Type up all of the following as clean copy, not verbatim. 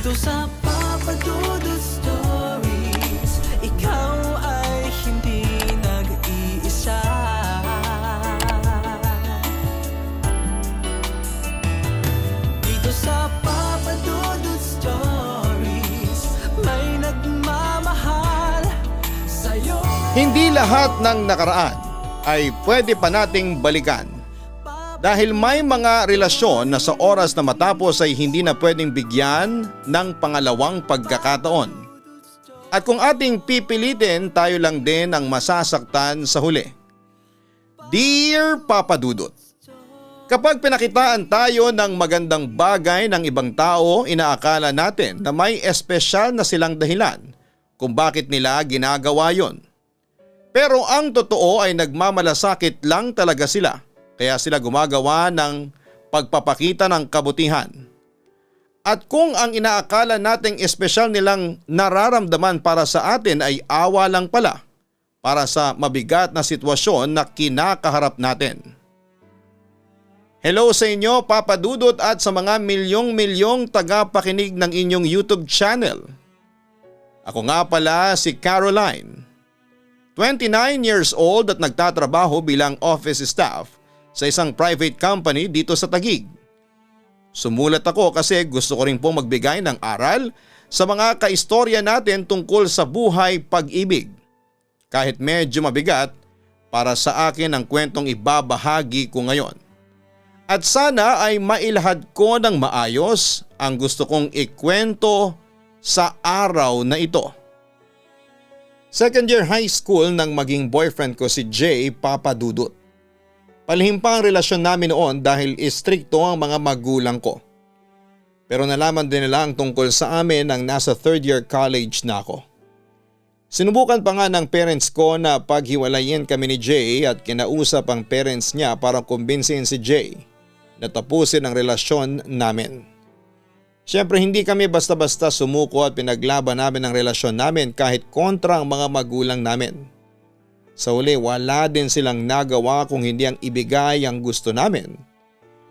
Dito sa Papa Dudut Stories, ikaw ay hindi nag-iisa. Dito sa Papa Dudut Stories, may nagmamahal sa'yo. Hindi lahat ng nakaraan ay pwede pa nating balikan. Dahil may mga relasyon na sa oras na matapos ay hindi na pwedeng bigyan ng pangalawang pagkakataon. At kung ating pipilitin, tayo lang din ang masasaktan sa huli. Dear Papa Dudut, kapag pinakitaan tayo ng magandang bagay ng ibang tao, inaakala natin na may espesyal na silang dahilan kung bakit nila ginagawa yon. Pero ang totoo ay nagmamalasakit lang talaga sila. Kaya sila gumagawa ng pagpapakita ng kabutihan. At kung ang inaakala nating espesyal nilang nararamdaman para sa atin ay awa lang pala para sa mabigat na sitwasyon na kinakaharap natin. Hello sa inyo Papa Dudut at sa mga milyong-milyong tagapakinig ng inyong YouTube channel. Ako nga pala si Caroline, 29 years old at nagtatrabaho bilang office staff sa isang private company dito sa Taguig. Sumulat ako kasi gusto ko rin po magbigay ng aral sa mga kaistorya natin tungkol sa buhay pag-ibig. Kahit medyo mabigat, para sa akin ang kwentong ibabahagi ko ngayon. At sana ay mailahad ko ng maayos ang gusto kong ikwento sa araw na ito. Second year high school nang maging boyfriend ko si Jay, Papa Dudut. Palihim pa ang relasyon namin noon dahil istrikto ang mga magulang ko. Pero nalaman din nila ang tungkol sa amin nang nasa third year college na ako. Sinubukan pa nga ng parents ko na paghiwalayin kami ni Jay at kinausap ang parents niya para kumbinsin si Jay na tapusin ang relasyon namin. Siyempre hindi kami basta-basta sumuko at pinaglaban namin ang relasyon namin kahit kontra ang mga magulang namin. Sa uli wala din silang nagawa kung hindi ang ibigay ang gusto namin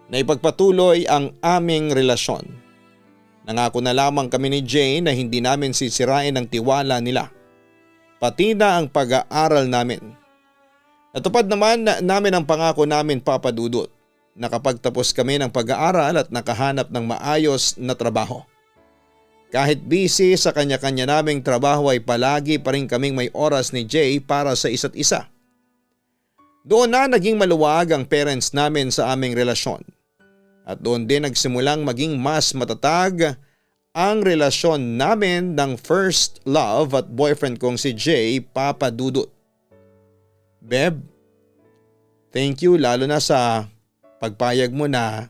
na ipagpatuloy ang aming relasyon. Nangako na lamang kami ni Jane na hindi namin sisirain ang tiwala nila, pati na ang pag-aaral namin. Natupad naman namin ang pangako namin Papa Dudut na kapag tapos kami ng pag-aaral at nakahanap ng maayos na trabaho. Kahit busy sa kanya-kanya naming trabaho ay palagi pa rin kaming may oras ni Jay para sa isa't isa. Doon na naging maluwag ang parents namin sa aming relasyon. At doon din nagsimulang maging mas matatag ang relasyon namin ng first love at boyfriend kong si Jay, Papa Dudut. Beb, thank you lalo na sa pagpayag mo na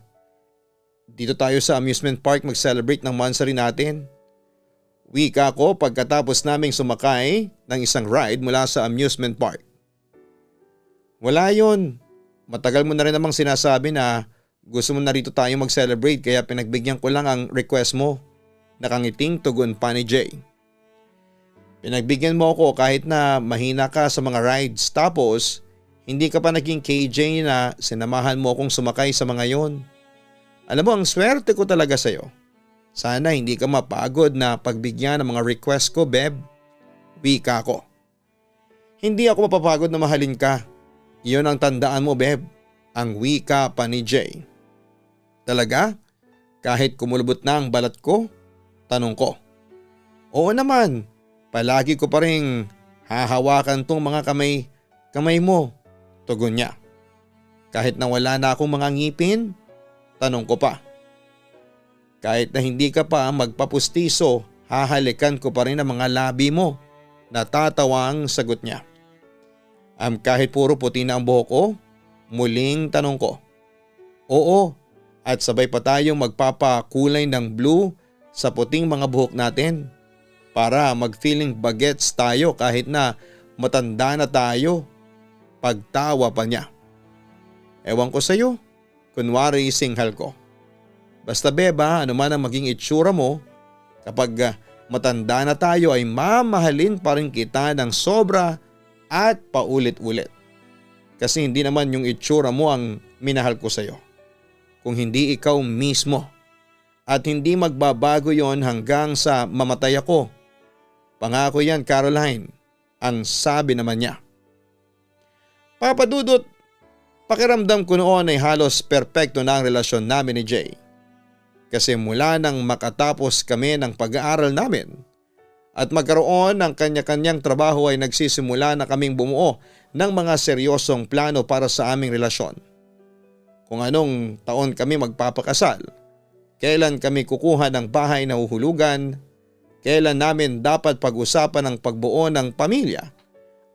dito tayo sa amusement park mag-celebrate ng monthsary natin. Wika ko pagkatapos naming sumakay ng isang ride mula sa amusement park. Wala yon. Matagal mo na rin namang sinasabi na gusto mo na rito tayo mag-celebrate kaya pinagbigyan ko lang ang request mo. Nakangiting tugon pa ni Jay. Pinagbigyan mo ako kahit na mahina ka sa mga rides tapos hindi ka pa naging KJ na sinamahan mo akong sumakay sa mga yon. Alam mo ang swerte ko talaga sa'yo. Sana hindi ka mapagod na pagbigyan ng mga request ko, Beb. Wika ko. Hindi ako mapapagod na mahalin ka. Iyon ang tandaan mo, Beb. Ang wika pa ni Jay. Talaga? Kahit kumulubot na ang balat ko? Tanong ko. Oo naman. Palagi ko pa rin hahawakan tong mga kamay mo. Tugon niya. Kahit na wala na akong mga ngipin? Tanong ko pa. Kahit na hindi ka pa magpapustiso, hahalikan ko pa rin ang mga labi mo. Natatawa ang sagot niya. Kahit puro puti na ang buhok ko? Muling tanong ko. Oo, at sabay pa tayong magpapakulay ng blue sa puting mga buhok natin. Para mag-feeling bagets tayo kahit na matanda na tayo. Pagtawa pa niya. Ewan ko sa'yo. Kunwari singhal ko. Basta beba, ano man ang maging itsura mo, kapag matanda na tayo ay mamahalin pa rin kita ng sobra at paulit-ulit. Kasi hindi naman yung itsura mo ang minahal ko sa'yo. Kung hindi ikaw mismo At hindi magbabago yon hanggang sa mamatay ako. Pangako yan, Caroline, ang sabi naman niya. Papa Dudut, pakiramdam ko noon ay halos perpekto na ang relasyon namin ni Jay. Kasi mula nang makatapos kami ng pag-aaral namin at magkaroon ng kanya-kanyang trabaho ay nagsisimula na kaming bumuo ng mga seryosong plano para sa aming relasyon. Kung anong taon kami magpapakasal, kailan kami kukuha ng bahay na huhulugan, kailan namin dapat pag-usapan ang pagbuo ng pamilya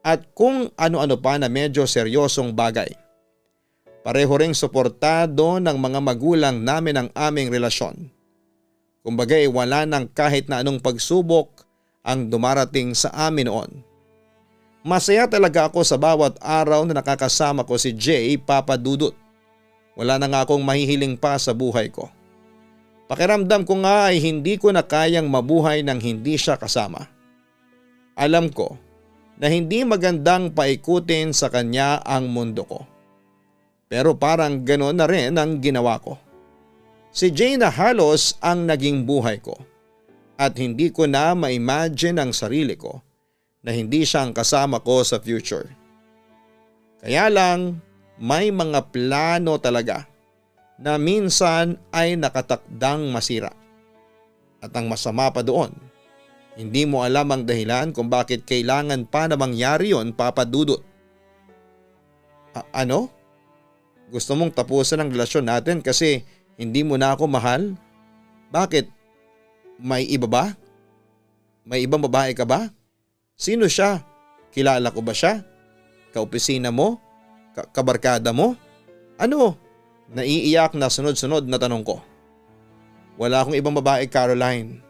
at kung ano-ano pa na medyo seryosong bagay. Pareho ring suportado ng mga magulang namin ang aming relasyon. Kumbaga wala nang kahit na anong pagsubok ang dumarating sa amin noon. Masaya talaga ako sa bawat araw na nakakasama ko si Jay, Papa Dudut. Wala na nga akong mahihiling pa sa buhay ko. Pakiramdam ko nga ay hindi ko na kayang mabuhay nang hindi siya kasama. Alam ko na hindi magandang paikutin sa kanya ang mundo ko. Pero parang gano'n na rin ang ginawa ko. Si Jay na halos ang naging buhay ko at hindi ko na ma-imagine ang sarili ko na hindi siya ang kasama ko sa future. Kaya lang may mga plano talaga na minsan ay nakatakdang masira. At ang masama pa doon, hindi mo alam ang dahilan kung bakit kailangan pa na mangyari yon, Papa Dudut. Ano? Gusto mong tapusin ang relasyon natin kasi hindi mo na ako mahal? Bakit? May iba ba? May ibang babae ka ba? Sino siya? Kilala ko ba siya? Kaopisina mo? Kabarkada mo? Ano? Naiiyak na sunod-sunod na tanong ko. Wala akong ibang babae, Caroline.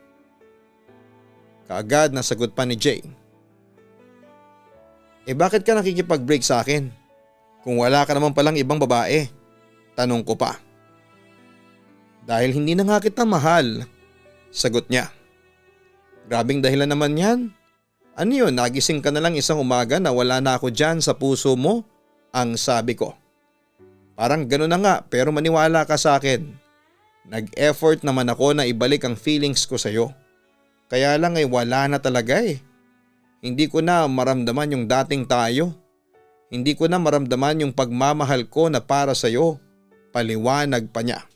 Kaagad na sagot pa ni Jay. Bakit ka nakikipag-break sa akin? Kung wala ka naman palang ibang babae, tanong ko pa. Dahil hindi na nga kita mahal, sagot niya. Grabing dahilan naman yan. Ano yun, nagising ka na lang isang umaga na wala na ako dyan sa puso mo? Ang sabi ko. Parang gano'n na nga pero maniwala ka sa akin. Nag-effort naman ako na ibalik ang feelings ko sa'yo. Kaya lang wala na talaga eh. Hindi ko na maramdaman yung dating tayo. Hindi ko na maramdaman yung pagmamahal ko na para sa'yo. Paliwanag pa niya.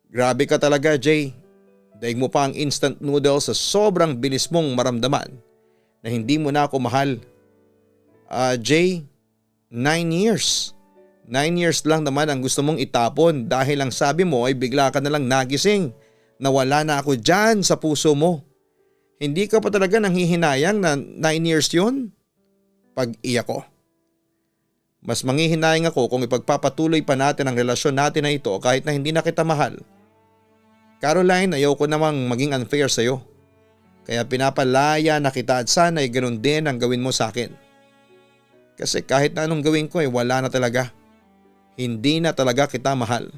Grabe ka talaga, Jay. Daig mo pa ang instant noodles sa sobrang bilis mong maramdaman na hindi mo na ako mahal. Jay, 9 years. 9 years lang naman ang gusto mong itapon dahil ang sabi mo ay bigla ka na lang nagising na wala na ako dyan sa puso mo. Hindi ka pa talaga nanghihinayang na 9 years yun? Pag-iyak ko. Mas manghihinayang ako kung ipagpapatuloy pa natin ang relasyon natin na ito kahit na hindi na kita mahal. Caroline, ayaw ko namang maging unfair sa'yo. Kaya pinapalaya na kita at sana ay ganun din ang gawin mo sa akin. Kasi kahit na anong gawin ko wala na talaga. Hindi na talaga kita mahal.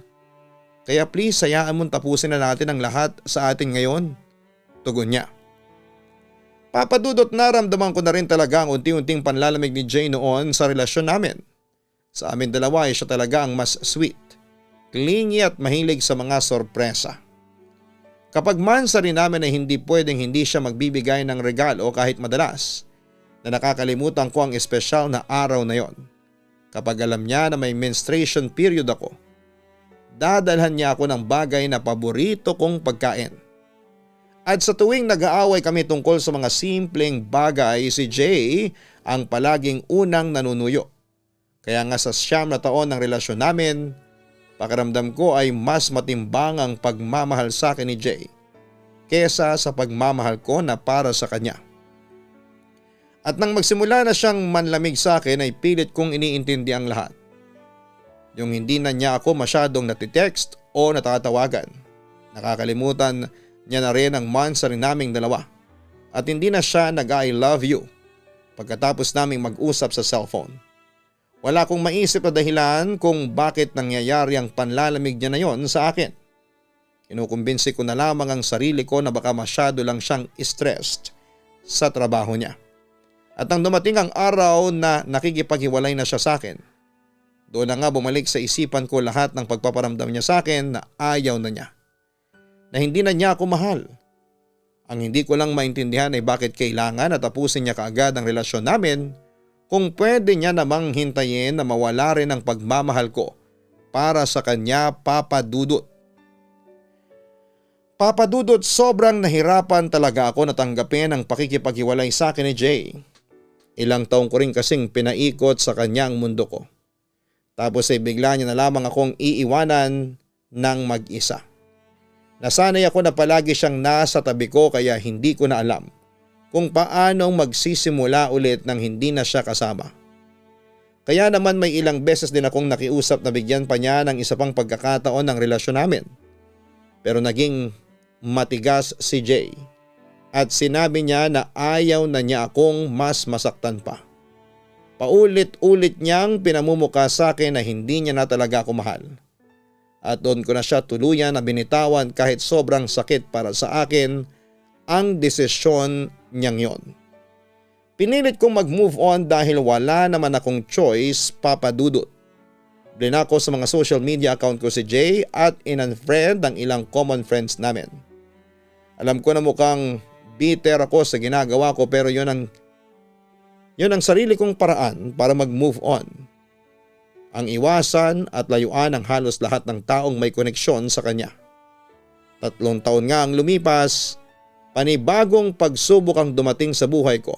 Kaya please hayaan mong tapusin na natin ang lahat sa atin ngayon. Tugon niya. Papa Dudut, naramdaman ko na rin talaga ang unti-unting panlalamig ni Jay noon sa relasyon namin. Sa amin dalawa ay siya talaga ang mas sweet, clingy at mahilig sa mga sorpresa. Kapag mansa rin namin ay hindi pwedeng hindi siya magbibigay ng regalo kahit madalas, na nakakalimutan ko ang espesyal na araw na yon. Kapag alam niya na may menstruation period ako, dadalhan niya ako ng bagay na paborito kong pagkain. At sa tuwing nag-aaway kami tungkol sa mga simpleng bagay, si Jay ang palaging unang nanunuyo. Kaya nga sa 9 na taon ng relasyon namin, pakiramdam ko ay mas matimbang ang pagmamahal sa akin ni Jay kesa sa pagmamahal ko na para sa kanya. At nang magsimula na siyang manlamig sa akin ay pilit kong iniintindi ang lahat. Yung hindi na niya ako masyadong natitext o natatawagan. Nakakalimutan niya na rin ang months rin naming dalawa. At hindi na siya nag-I love you pagkatapos naming mag-usap sa cellphone. Wala akong maisip na dahilan kung bakit nangyayari ang panlalamig niya na yon sa akin. Kinukumbinsi ko na lamang ang sarili ko na baka masyado lang siyang stressed sa trabaho niya. At nang dumating ang araw na nakikipaghiwalay na siya sa akin, doon na nga bumalik sa isipan ko lahat ng pagpaparamdam niya sa akin na ayaw na niya. na hindi na niya ako mahal. Ang hindi ko lang maintindihan ay bakit kailangan na tapusin niya kaagad ang relasyon namin kung pwede niya namang hintayin na mawala rin ang pagmamahal ko para sa kanya, Papa Dudut. Papa Dudut, sobrang nahirapan talaga ako na tanggapin ang pakikipaghiwalay sa akin ni Jay. Ilang taong ko rin kasing pinaikot sa kanya ang mundo ko. Tapos ay bigla niya na lamang akong iiwanan ng mag-isa. Nasanay ako na palagi siyang nasa tabi ko kaya hindi ko na alam kung paanong magsisimula ulit nang hindi na siya kasama. Kaya naman may ilang beses din akong nakiusap na bigyan pa niya ng isa pang pagkakataon ng relasyon namin. Pero naging matigas si Jay at sinabi niya na ayaw na niya akong mas masaktan pa. Paulit-ulit niyang pinamumuka sa akin na hindi niya na talaga ako mahal. At doon ko na siya tuluyan na binitawan kahit sobrang sakit para sa akin ang desisyon niyang yon. Pinilit kong mag-move on dahil wala naman akong choice, Papa Dudut. Blinako sa mga social media account ko si Jay at in-unfriend ang ilang common friends namin. Alam ko na mukhang bitter ako sa ginagawa ko pero yun ang sarili kong paraan para mag-move on. Ang iwasan at layuan ang halos lahat ng taong may koneksyon sa kanya. 3 taon nga ang lumipas, panibagong pagsubok ang dumating sa buhay ko.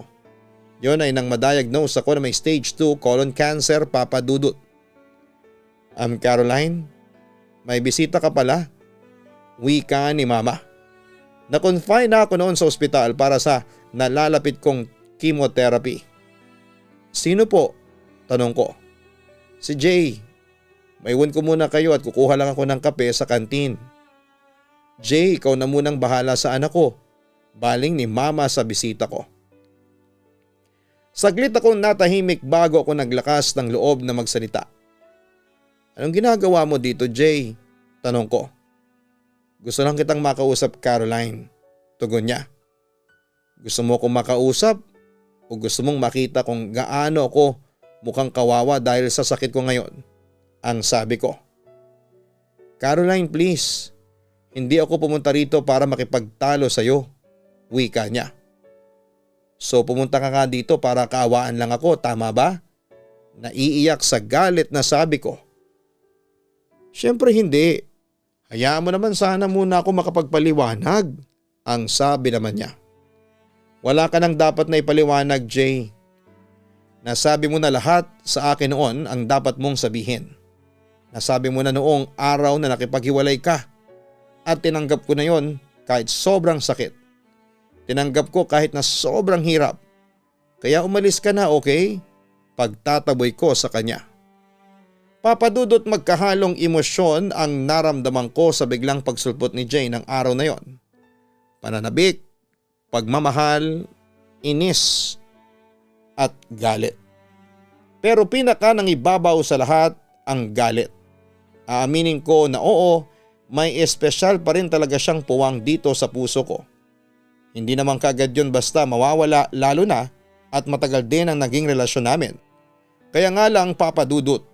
Yon ay nang madiagnose ako na may stage 2 colon cancer, Papa Dudut. Caroline, may bisita ka pala. Wika ni Mama. Na-confine na ako noon sa ospital para sa nalalapit kong chemotherapy. Sino po? Tanong ko. Si Jay. Maiwan ko muna kayo at kukuha lang ako ng kape sa kantin. Jay, ikaw na munang bahala sa anak ko. Baling ni Mama sa bisita ko. Saglit akong natahimik bago ako naglakas ng loob na magsalita. Anong ginagawa mo dito, Jay? Tanong ko. Gusto lang kitang makausap, Caroline. Tugon niya. Gusto mo akong makausap? O gusto mong makita kung gaano ako mukhang kawawa dahil sa sakit ko ngayon? Ang sabi ko. Caroline, please. Hindi ako pumunta rito para makipagtalo sa'yo. Wika niya. So pumunta ka nga dito para kaawaan lang ako, tama ba? Naiiyak sa galit na sabi ko. Siyempre hindi. Hayaan mo naman sana muna ako makapagpaliwanag. Ang sabi naman niya. Wala ka nang dapat na ipaliwanag, Jay. Nasabi mo na lahat sa akin noon ang dapat mong sabihin. Nasabi mo na noong araw na nakipaghiwalay ka. At tinanggap ko na yon kahit sobrang sakit. Tinanggap ko kahit na sobrang hirap. Kaya umalis ka na, okay? Pagtataboy ko sa kanya. Papa Dudut, magkahalong emosyon ang naramdaman ko sa biglang pagsulpot ni Jay ng araw na yon. Pananabik, pagmamahal, inis at galit. Pero pinaka nang ibabaw sa lahat ang galit. Aaminin ko na oo, may espesyal pa rin talaga siyang puwang dito sa puso ko. Hindi naman kaagad yun basta mawawala, lalo na at matagal din ang naging relasyon namin. Kaya nga lang, Papa Dudut,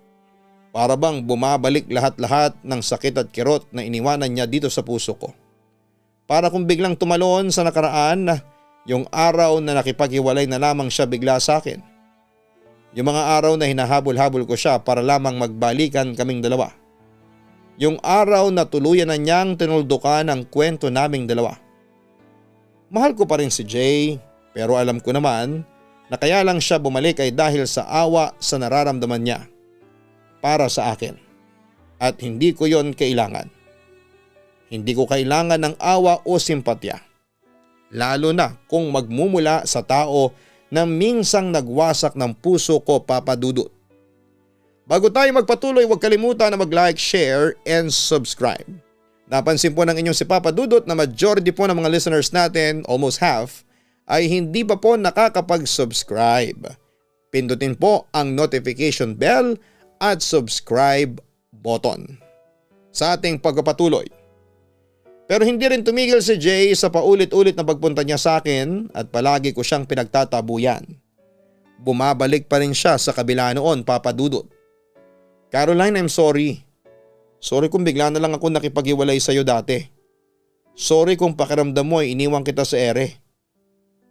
para bang bumabalik lahat-lahat ng sakit at kirot na iniwanan niya dito sa puso ko. Para kung biglang tumalon sa nakaraan na yung araw na nakipaghiwalay na lamang siya bigla sa akin. Yung mga araw na hinahabol-habol ko siya para lamang magbalikan kaming dalawa. Yung araw na tuluyan na niyang tinuldukan ang kwento naming dalawa. Mahal ko pa rin si Jay, pero alam ko naman na kaya lang siya bumalik ay dahil sa awa sa nararamdaman niya para sa akin. At hindi ko yon kailangan. Hindi ko kailangan ng awa o simpatya. Lalo na kung magmumula sa tao na minsang nagwasak ng puso ko, Papa Dudut. Bago tayo magpatuloy, huwag kalimutan na mag-like, share, and subscribe. Napansin po ng inyong si Papa Dudut na majority po ng mga listeners natin, almost half, ay hindi pa po nakakapag-subscribe. Pindutin po ang notification bell at subscribe button sa ating pagpapatuloy. Pero hindi rin tumigil si Jay sa paulit-ulit na pagpunta niya sa akin at palagi ko siyang pinagtatabuyan. Bumabalik pa rin siya sa kabila noon, Papa Dudut. Caroline, I'm sorry. Sorry kung bigla na lang ako nakipag-iwalay sa iyo dati. Sorry kung pakiramdam mo ay iniwan kita sa ere.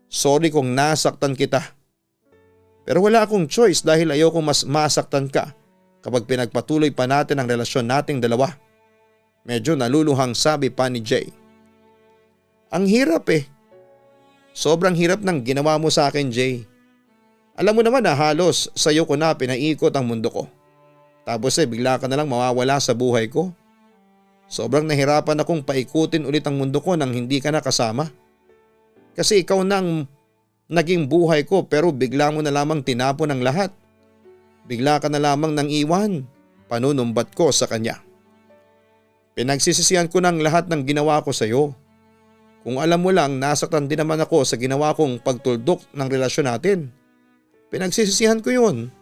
Sorry kung nasaktan kita. Pero wala akong choice dahil ayokong mas masaktan ka kapag pinagpatuloy pa natin ang relasyon nating dalawa. Medyo naluluhang sabi pa ni Jay. Ang hirap eh. Sobrang hirap ng ginawa mo sa akin, Jay. Alam mo naman na halos sa'yo ko na pinaikot ang mundo ko. Tapos bigla ka na lang mawawala sa buhay ko. Sobrang nahirapan akong paikutin ulit ang mundo ko nang hindi ka na kasama. Kasi ikaw nang naging buhay ko pero bigla mo na lamang tinapon ang lahat. Bigla ka na lamang nang iwan. Panunumbat ko sa kanya. Pinagsisisihan ko ng lahat ng ginawa ko sa iyo. Kung alam mo lang, nasaktan din naman ako sa ginawa kong pagtuldok ng relasyon natin. Pinagsisisihan ko yun.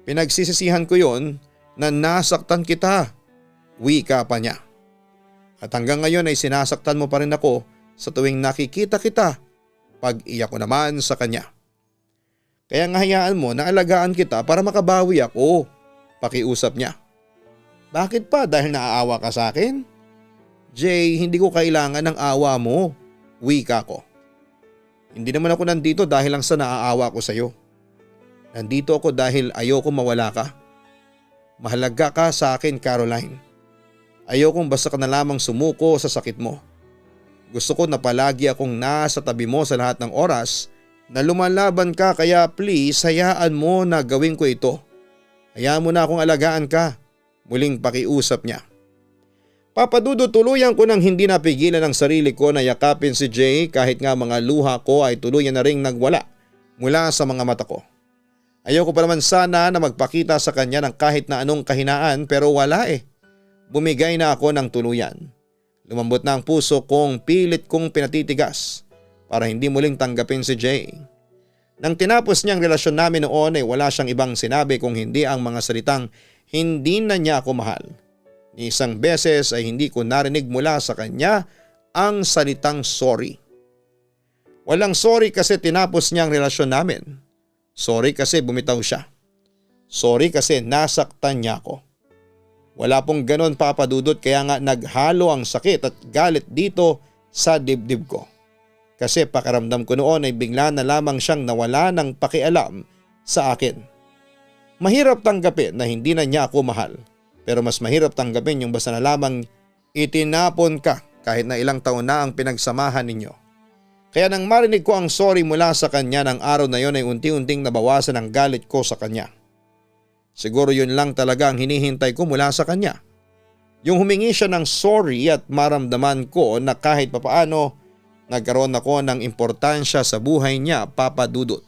Pinagsisisihan ko yun na nasaktan kita. Wika pa niya. At hanggang ngayon ay sinasaktan mo pa rin ako sa tuwing nakikita kita. Pag-iyak ko naman sa kanya. Kaya nga hayaan mo na alagaan kita para makabawi ako. Pakiusap niya. Bakit pa? Dahil naaawa ka sa akin? Jay, hindi ko kailangan ng awa mo. Wika ko. Hindi naman ako nandito dahil lang sa naaawa ko sa iyo. Nandito ako dahil ayoko mawala ka. Mahalaga ka sa akin, Caroline. Ayokong basta ka na lamang sumuko sa sakit mo. Gusto ko na palagi akong nasa tabi mo sa lahat ng oras na lumalaban ka kaya please hayaan mo na gawin ko ito. Hayaan mo na akong alagaan ka. Muling pakiusap niya. Papadudo tuluyan ko nang hindi napigilan ang sarili ko na yakapin si Jay kahit nga mga luha ko ay tuluyan na ring nagwala mula sa mga mata ko. Ayoko pa naman sana na magpakita sa kanya ng kahit na anong kahinaan pero wala eh. Bumigay na ako ng tuluyan. Lumambot na ang puso kong pilit kong pinatitigas para hindi muling tanggapin si Jay. Nang tinapos niyang relasyon namin noon ay wala siyang ibang sinabi kung hindi ang mga salitang hindi na niya ako mahal. Ni isang beses ay hindi ko narinig mula sa kanya ang salitang sorry. Walang sorry kasi tinapos niya ang relasyon namin. Sorry kasi bumitaw siya. Sorry kasi nasaktan niya ako. Wala pong ganon papadudot kaya nga naghalo ang sakit at galit dito sa dibdib ko. Kasi pakiramdam ko noon ay bigla na lamang siyang nawala ng pakialam sa akin. Mahirap tanggapin na hindi na niya ako mahal. Pero mas mahirap tanggapin yung basta na lamang itinapon ka kahit na ilang taon na ang pinagsamahan ninyo. Kaya nang marinig ko ang sorry mula sa kanya ng araw na yon ay unti-unting nabawasan ang galit ko sa kanya. Siguro yun lang talaga ang hinihintay ko mula sa kanya. Yung humingi siya ng sorry at maramdaman ko na kahit papaano nagkaroon ako ng importansya sa buhay niya, Papa Dudut.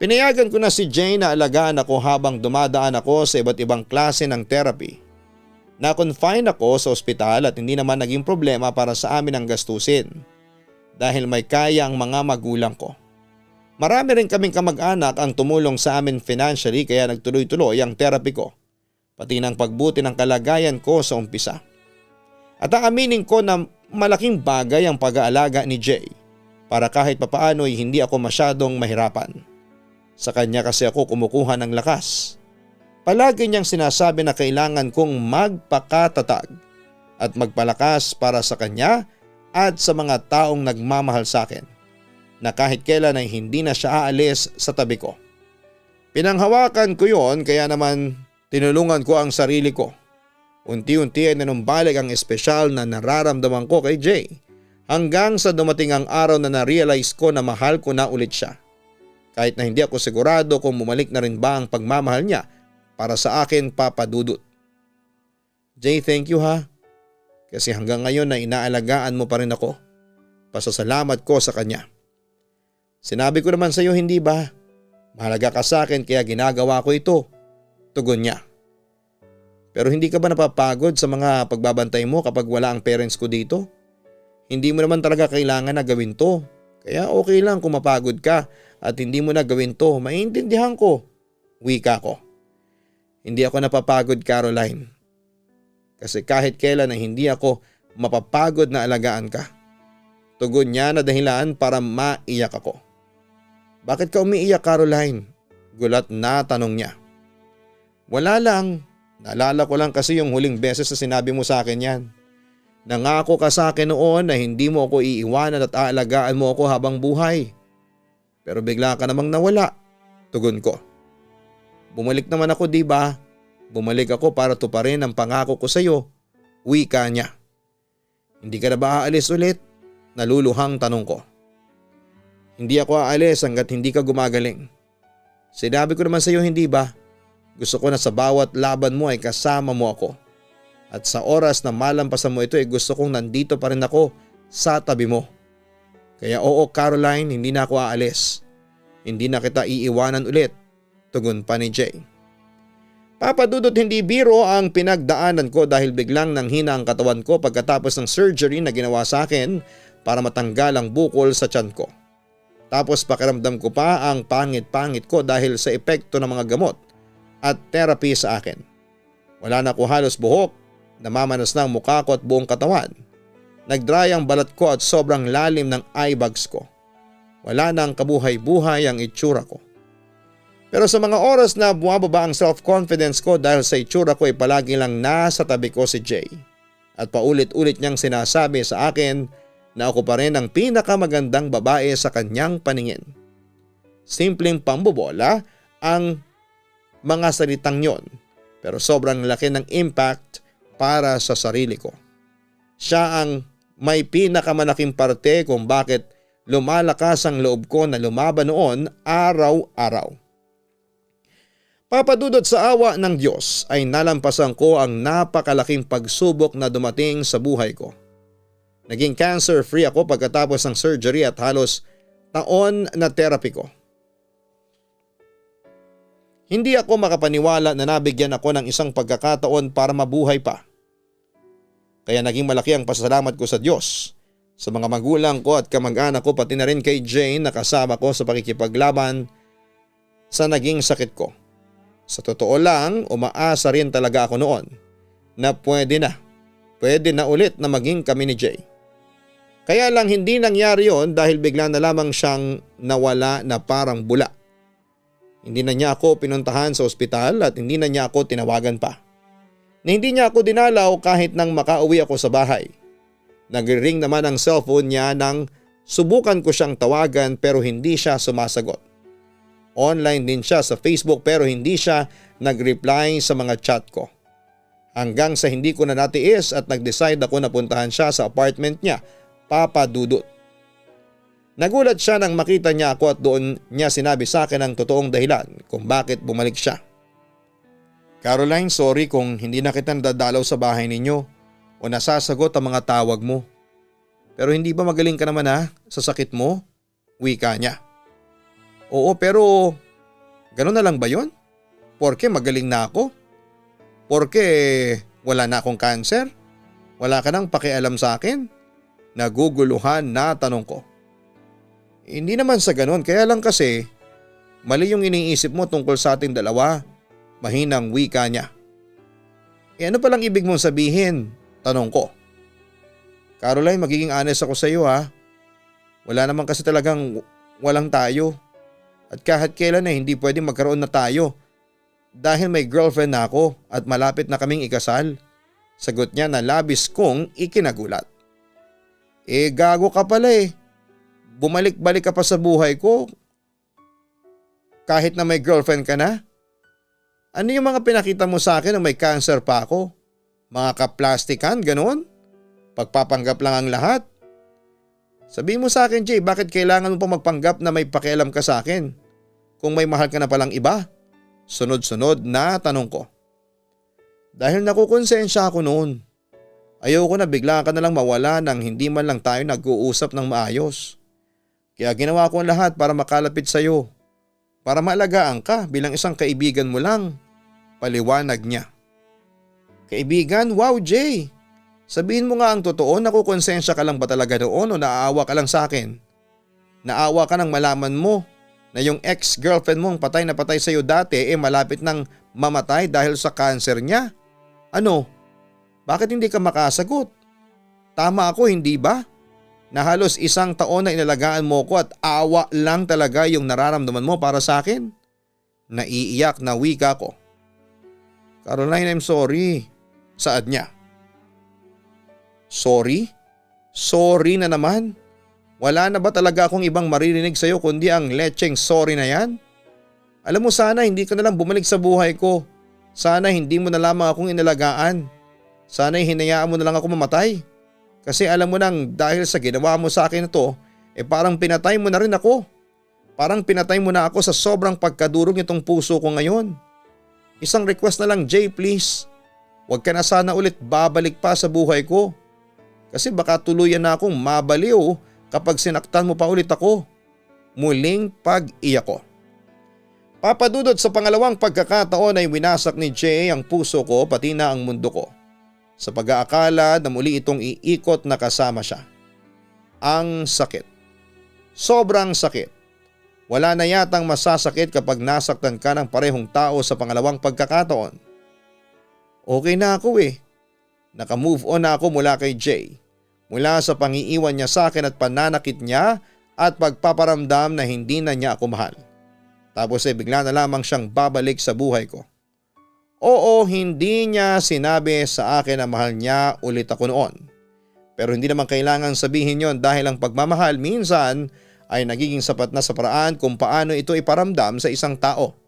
Pinayagan ko na si Jay na alagaan ako habang dumadaan ako sa iba't ibang klase ng therapy. Na-confine ako sa ospital at hindi naman naging problema para sa amin ang gastusin dahil may kaya ang mga magulang ko. Marami rin kaming kamag-anak ang tumulong sa amin financially kaya nagtuloy-tuloy ang therapy ko, pati ng pagbuti ng kalagayan ko sa umpisa. At aaminin ko na malaking bagay ang pag-aalaga ni Jay para kahit papaano ay hindi ako masyadong mahirapan. Sa kanya kasi ako kumukuha ng lakas. Palagi niyang sinasabi na kailangan kong magpakatatag at magpalakas para sa kanya at sa mga taong nagmamahal sa akin. Na kahit kailan ay hindi na siya aalis sa tabi ko. Pinanghawakan ko yon kaya naman tinulungan ko ang sarili ko. Unti-unti ay nanumbalik ang espesyal na nararamdaman ko kay Jay hanggang sa dumating ang araw na na-realize ko na mahal ko na ulit siya. Kahit na hindi ako sigurado kung bumalik na rin ba ang pagmamahal niya para sa akin, Papa Dudut. Jay, thank you ha. Kasi hanggang ngayon na inaalagaan mo pa rin ako. Pasasalamat ko sa kanya. Sinabi ko naman sa iyo hindi ba? Mahalaga ka sa akin kaya ginagawa ko ito. Tugon niya. Pero hindi ka ba napapagod sa mga pagbabantay mo kapag wala ang parents ko dito? Hindi mo naman talaga kailangan na gawin to. Kaya okay lang kung mapagod ka at hindi mo na gawin to. Maiintindihan ko. Wika ko. Hindi ako napapagod, Caroline. Kasi kahit kailan na hindi ako mapapagod na alagaan ka. Tugon niya na dahilan para maiyak ako. Bakit ka umiiyak, Caroline? Gulat na tanong niya. Wala lang. Naalala ko lang kasi yung huling beses na sinabi mo sa akin yan. Nangako ka sa akin noon na hindi mo ako iiwanan at aalagaan mo ako habang buhay. Pero bigla ka namang nawala, tugon ko. Bumalik naman ako, di ba? Bumalik ako para tuparin ang pangako ko sa iyo, wika niya. Hindi ka na ba aalis ulit? Naluluhang tanong ko. Hindi ako aalis hanggat hindi ka gumagaling. Sinabi ko naman sa iyo, hindi ba? Gusto ko na sa bawat laban mo ay kasama mo ako. At sa oras na malampasan mo ito ay gusto kong nandito pa rin ako sa tabi mo. Kaya oo Caroline, hindi na ako aalis. Hindi na kita iiwanan ulit, tugon pa ni Jay. Papa Dudut, hindi biro ang pinagdaanan ko dahil biglang nanghina ang katawan ko pagkatapos ng surgery na ginawa sa akin para matanggal ang bukol sa tiyan ko. Tapos pakiramdam ko pa ang pangit-pangit ko dahil sa epekto ng mga gamot at therapy sa akin. Wala na ako halos buhok, namamanas na ang mukha ko at buong katawan. Nagdry ang balat ko at sobrang lalim ng eye bags ko. Wala nang kabuhay-buhay ang itsura ko. Pero sa mga oras na bumababa ang self-confidence ko dahil sa itsura ko ay palagi lang nasa tabi ko si Jay. At paulit-ulit niyang sinasabi sa akin na ako pa rin ang pinakamagandang babae sa kanyang paningin. Simpleng pambobola ang mga salitang yon, pero sobrang laki ng impact para sa sarili ko. Siya ang may pinakamalaking parte kung bakit lumalakas ang loob ko na lumaban noon araw-araw. Papadudot, sa awa ng Diyos ay nalampasan ko ang napakalaking pagsubok na dumating sa buhay ko. Naging cancer-free ako pagkatapos ng surgery at halos taon na therapy ko. Hindi ako makapaniwala na nabigyan ako ng isang pagkakataon para mabuhay pa. Kaya naging malaki ang pasasalamat ko sa Diyos, sa mga magulang ko at kamag-anak ko, pati na rin kay Jane na kasama ko sa pakikipaglaban sa naging sakit ko. Sa totoo lang, umaasa rin talaga ako noon na pwede na ulit na maging kami ni Jay. Kaya lang hindi nangyari yon dahil bigla na lamang siyang nawala na parang bula. Hindi na niya ako pinuntahan sa ospital at hindi na niya ako tinawagan pa. Na hindi niya ako dinalaw kahit nang makauwi ako sa bahay. Nagre-ring naman ang cellphone niya nang subukan ko siyang tawagan pero hindi siya sumasagot. Online din siya sa Facebook pero hindi siya nag-reply sa mga chat ko. Hanggang sa hindi ko na natiis at nag-decide ako na puntahan siya sa apartment niya, Papa Dudut. Nagulat siya nang makita niya ako at doon niya sinabi sa akin ang totoong dahilan kung bakit bumalik siya. Caroline, sorry kung hindi na kita nadadalaw sa bahay ninyo o nasasagot ang mga tawag mo. Pero hindi ba magaling ka naman sa sakit mo? Wika niya. Oo, pero gano'n na lang ba yun? Porke magaling na ako? Porke wala na akong cancer? Wala ka nang pakialam sa akin? Naguguluhan na tanong ko. Hindi naman sa gano'n, kaya lang kasi mali yung iniisip mo tungkol sa ating dalawa. Mahinang wika niya. Ano palang ibig mong sabihin? Tanong ko. Caroline, magiging honest ako sa iyo Wala naman kasi talagang walang tayo. At kahit kailan hindi pwedeng magkaroon na tayo. Dahil may girlfriend na ako at malapit na kaming ikasal. Sagot niya na labis kong ikinagulat. Gago ka pala Bumalik-balik ka pa sa buhay ko. Kahit na may girlfriend ka na. Ano yung mga pinakita mo sa akin na may cancer pa ako? Mga kaplastikan, ganoon? Pagpapanggap lang ang lahat? Sabihin mo sa akin, Jay, bakit kailangan mo pa magpanggap na may pakialam ka sa akin? Kung may mahal ka na palang iba? Sunod-sunod na tanong ko. Dahil nakukonsensya ako noon. Ayoko na bigla ka na lang mawala nang hindi man lang tayo nag-uusap ng maayos. Kaya ginawa ko ang lahat para makalapit sa iyo. Para maalagaan ka bilang isang kaibigan mo lang. Paliwanag niya. Kaibigan? Wow, Jay! Sabihin mo nga ang totoo, nakukonsensya ka lang ba talaga noon o naaawa ka lang sa akin? Naawa ka nang malaman mo na yung ex-girlfriend mong patay na patay sa iyo dati malapit nang mamatay dahil sa cancer niya? Ano? Bakit hindi ka makasagot? Tama ako, hindi ba? Na halos 1 taon na inalagaan mo ko at awa lang talaga yung nararamdaman mo para sa akin? Naiiyak na wika ko. Caroline, I'm sorry. Saad niya. Sorry? Sorry na naman? Wala na ba talaga akong ibang maririnig sa'yo kundi ang lecheng sorry na yan? Alam mo, sana hindi ka na lang bumalik sa buhay ko. Sana hindi mo na lamang akong inalagaan. Sana hinayaan mo na lang ako mamatay. Kasi alam mo nang dahil sa ginawa mo sa akin na to, parang pinatay mo na rin ako. Parang pinatay mo na ako sa sobrang pagkadurog nitong puso ko ngayon. Isang request na lang, Jay, please. Huwag ka na sana ulit babalik pa sa buhay ko. Kasi baka tuluyan na akong mabaliw kapag sinaktan mo pa ulit ako. Muling pag-iyak ko. Papadudot sa pangalawang pagkakataon ay winasak ni Jay ang puso ko pati na ang mundo ko. Sa pag-aakala na muli itong iikot na kasama siya. Ang sakit. Sobrang sakit. Wala na yatang masasakit kapag nasaktan ka ng parehong tao sa pangalawang pagkakataon. Okay na ako eh. Naka-move on na ako mula kay Jay. Mula sa pangiiwan niya sa akin at pananakit niya at pagpaparamdam na hindi na niya ako mahal. Tapos bigla na lamang siyang babalik sa buhay ko. Oo, hindi niya sinabi sa akin na mahal niya ulit ako noon. Pero hindi naman kailangan sabihin yon dahil ang pagmamahal minsan ay nagiging sapat na sa paraan kung paano ito iparamdam sa isang tao.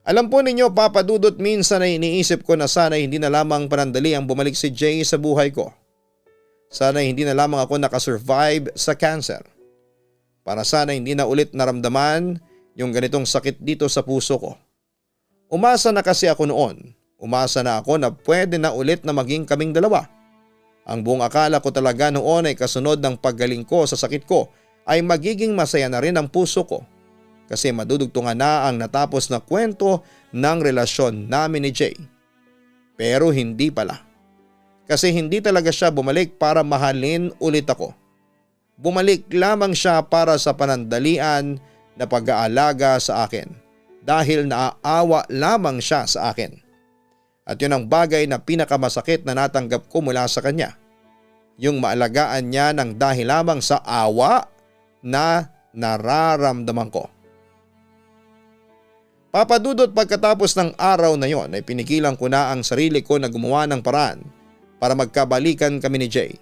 Alam po ninyo, papadudot, minsan ay iniisip ko na sana hindi na lamang panandali ang bumalik si Jay sa buhay ko. Sana hindi na lamang ako nakasurvive sa cancer. Para sana hindi na ulit naramdaman yung ganitong sakit dito sa puso ko. Umasa na kasi ako noon. Umasa na ako na pwede na ulit na maging kaming dalawa. Ang buong akala ko talaga noon ay kasunod ng paggaling ko sa sakit ko ay magiging masaya na rin ang puso ko. Kasi madudugtungan na ang natapos na kwento ng relasyon namin ni Jay. Pero hindi pala. Kasi hindi talaga siya bumalik para mahalin ulit ako. Bumalik lamang siya para sa panandalian na pag-aalaga sa akin. Dahil naaawa lamang siya sa akin. At yun ang bagay na pinakamasakit na natanggap ko mula sa kanya. Yung maalagaan niya ng dahil lamang sa awa na nararamdaman ko. Papadudot, pagkatapos ng araw na yon ay pinigilan ko na ang sarili ko na gumawa ng paraan para magkabalikan kami ni Jay.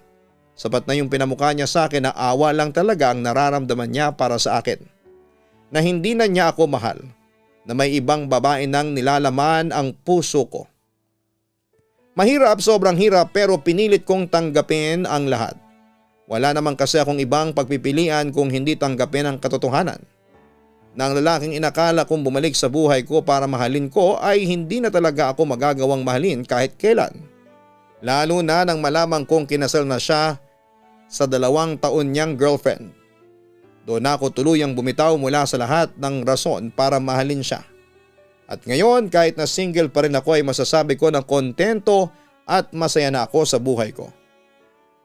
Sapat na yung pinamukha niya sa akin na awa lang talaga ang nararamdaman niya para sa akin. Na hindi na niya ako mahal, na may ibang babae nang nilalaman ang puso ko. Mahirap, sobrang hirap, pero pinilit kong tanggapin ang lahat. Wala naman kasi akong ibang pagpipilian kung hindi tanggapin ang katotohanan. Na ang lalaking inakala kong bumalik sa buhay ko para mahalin ko ay hindi na talaga ako magagawang mahalin kahit kailan. Lalo na nang malamang kong kinasal na siya sa 2 taon niyang girlfriend. Doon ako tuluyang bumitaw mula sa lahat ng rason para mahalin siya. At ngayon, kahit na single pa rin ako, ay masasabi ko na kontento at masaya na ako sa buhay ko.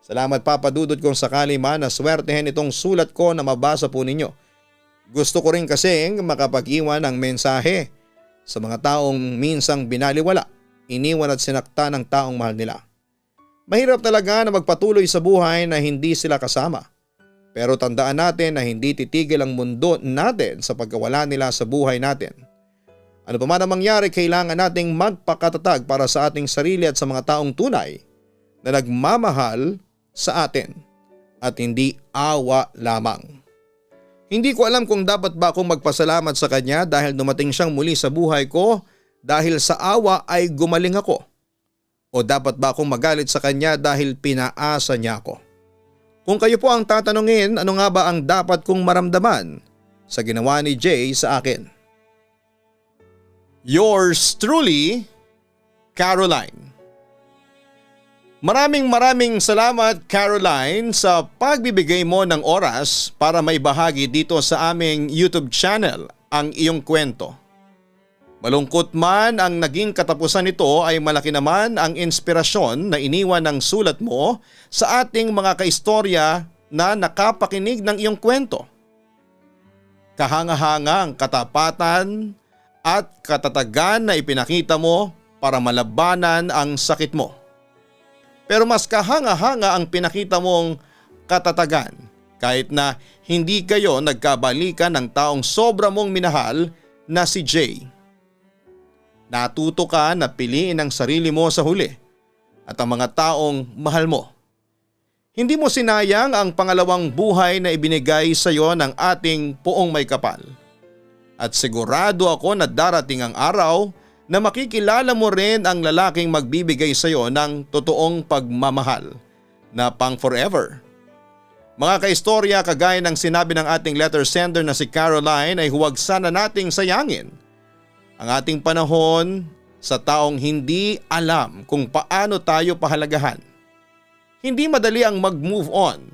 Salamat, papadudod, kung sakali man na swertehin itong sulat ko na mabasa po ninyo. Gusto ko rin kasing makapag-iwan ng mensahe sa mga taong minsang binaliwala, iniwan at sinakta ng taong mahal nila. Mahirap talaga na magpatuloy sa buhay na hindi sila kasama. Pero tandaan natin na hindi titigil ang mundo natin sa pagkawala nila sa buhay natin. Ano pa man ang mangyari, kailangan nating magpakatatag para sa ating sarili at sa mga taong tunay na nagmamahal sa atin at hindi awa lamang. Hindi ko alam kung dapat ba akong magpasalamat sa kanya dahil dumating siyang muli sa buhay ko dahil sa awa ay gumaling ako. O dapat ba akong magalit sa kanya dahil pinaasa niya ako? Kung kayo po ang tatanungin, ano nga ba ang dapat kong maramdaman sa ginawa ni Jay sa akin? Yours truly, Caroline. Maraming salamat, Caroline, sa pagbibigay mo ng oras para maibahagi dito sa aming YouTube channel ang iyong kwento. Malungkot man ang naging katapusan nito, ay malaki naman ang inspirasyon na iniwan ng sulat mo sa ating mga kaistorya na nakapakinig ng iyong kwento. Kahanga-hanga ang katapatan at katatagan na ipinakita mo para malabanan ang sakit mo. Pero mas kahanga-hanga ang pinakita mong katatagan kahit na hindi kayo nagkabalikan ng taong sobra mong minahal na si Jay. Natuto ka na piliin ang sarili mo sa huli at ang mga taong mahal mo. Hindi mo sinayang ang pangalawang buhay na ibinigay sa iyo ng ating Poong May Kapal. At sigurado ako na darating ang araw na makikilala mo rin ang lalaking magbibigay sa iyo ng totoong pagmamahal na pang forever. Mga kaistorya, kagaya ng sinabi ng ating letter sender na si Caroline, ay huwag sana nating sayangin ang ating panahon sa taong hindi alam kung paano tayo pahalagahan. Hindi madali ang mag-move on,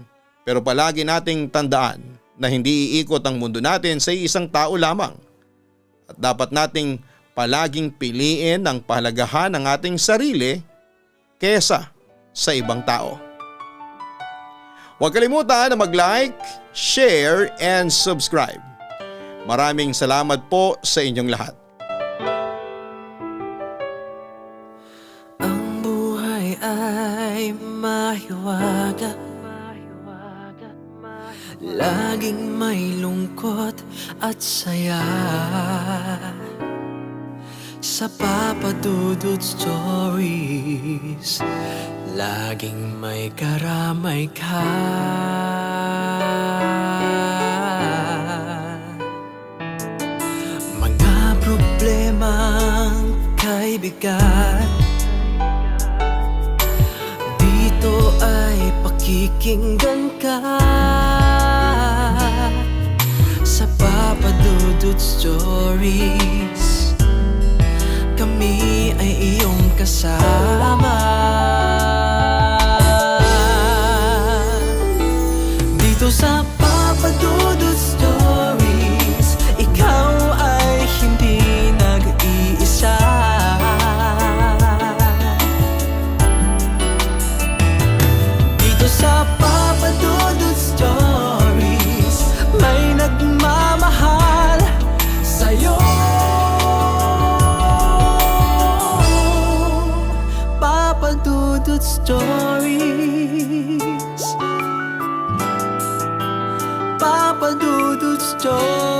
pero palagi nating tandaan na hindi iikot ang mundo natin sa isang tao lamang. At dapat nating palaging piliin ang pahalagahan ng ating sarili kesa sa ibang tao. Huwag kalimutan na mag-like, share, and subscribe. Maraming salamat po sa inyong lahat. Ang buhay ay mahiwaga, laging may lungkot at saya. Sa Papa Dudut Stories, laging may karamay ka. Mga problemang kay bigat, dito ay pakikinggan ka. Sa Papa Dudut Stories, kami ay iyong kasama. Dito sa Papa Dudut Stories, ikaw ay hindi nag-iisa. Dito sa Papa Dudut Stories, may nagmamahal sa'yo. Papa Dudut Stories, Papa Dudut Stories.